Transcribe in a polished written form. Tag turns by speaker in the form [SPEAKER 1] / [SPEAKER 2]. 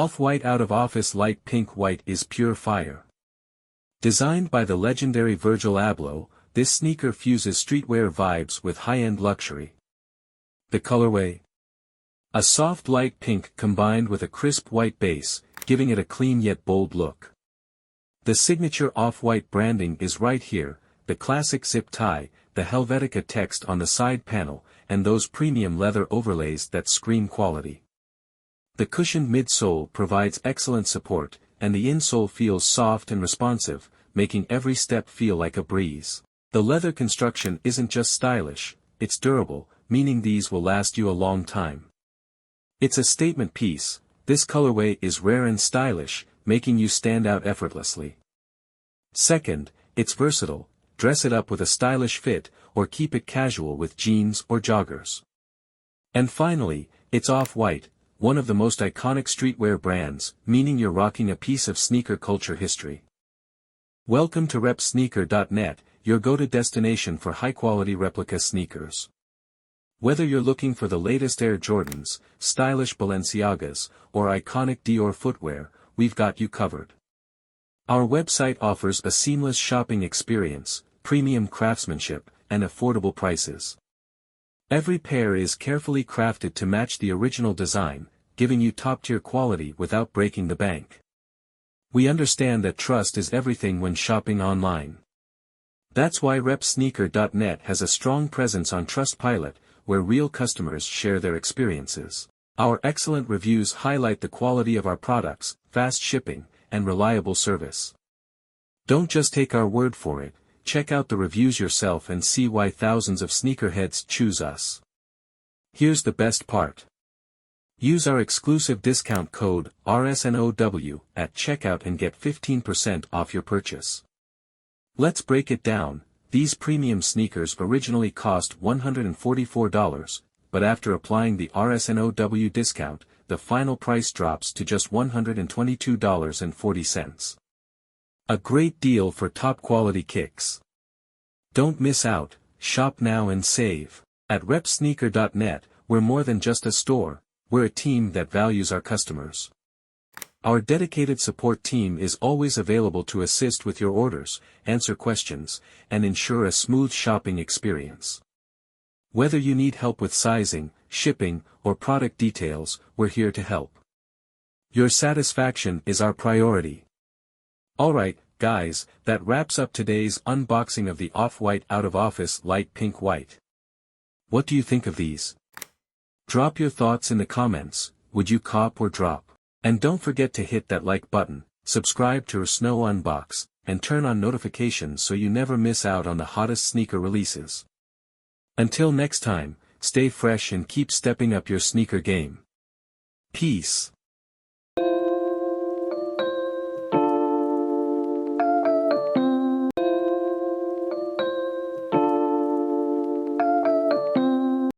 [SPEAKER 1] Off-White Out of Office Light Pink White is pure fire. Designed by the legendary Virgil Abloh, this sneaker fuses streetwear vibes with high-end luxury. The colorway? A soft light pink combined with a crisp white base, giving it a clean yet bold look. The signature Off-White branding is right here, the classic zip tie, the Helvetica text on the side panel, and those premium leather overlays that scream quality. The cushioned midsole provides excellent support, and the insole feels soft and responsive, making every step feel like a breeze. The leather construction isn't just stylish, it's durable, meaning these will last you a long time. It's a statement piece. This colorway is rare and stylish, making you stand out effortlessly. Second, it's versatile. Dress it up with a stylish fit, or keep it casual with jeans or joggers. And finally, it's Off-White, one of the most iconic streetwear brands, meaning you're rocking a piece of sneaker culture history. Welcome to Rsnow.net, your go-to destination for high-quality replica sneakers. Whether you're looking for the latest Air Jordans, stylish Balenciagas, or iconic Dior footwear, we've got you covered. Our website offers a seamless shopping experience, premium craftsmanship, and affordable prices. Every pair is carefully crafted to match the original design, giving you top-tier quality without breaking the bank. We understand that trust is everything when shopping online. That's why Rsnow.net has a strong presence on Trustpilot, where real customers share their experiences. Our excellent reviews highlight the quality of our products, fast shipping, and reliable service. Don't just take our word for it, check out the reviews yourself and see why thousands of sneakerheads choose us. Here's the best part. Use our exclusive discount code RSNOW at checkout and get 15% off your purchase. Let's break it down. These premium sneakers originally cost $144, but after applying the RSNOW discount, the final price drops to just $122.40. A great deal for top-quality kicks. Don't miss out, shop now and save. At Rsnow.net, we're more than just a store, we're a team that values our customers. Our dedicated support team is always available to assist with your orders, answer questions, and ensure a smooth shopping experience. Whether you need help with sizing, shipping, or product details, we're here to help. Your satisfaction is our priority. Alright, guys, that wraps up today's unboxing of the Off-White Out of Office Light Pink White. What do you think of these? Drop your thoughts in the comments. Would you cop or drop? And don't forget to hit that like button, subscribe to Rsnow Unbox, and turn on notifications so you never miss out on the hottest sneaker releases. Until next time, stay fresh and keep stepping up your sneaker game. Peace.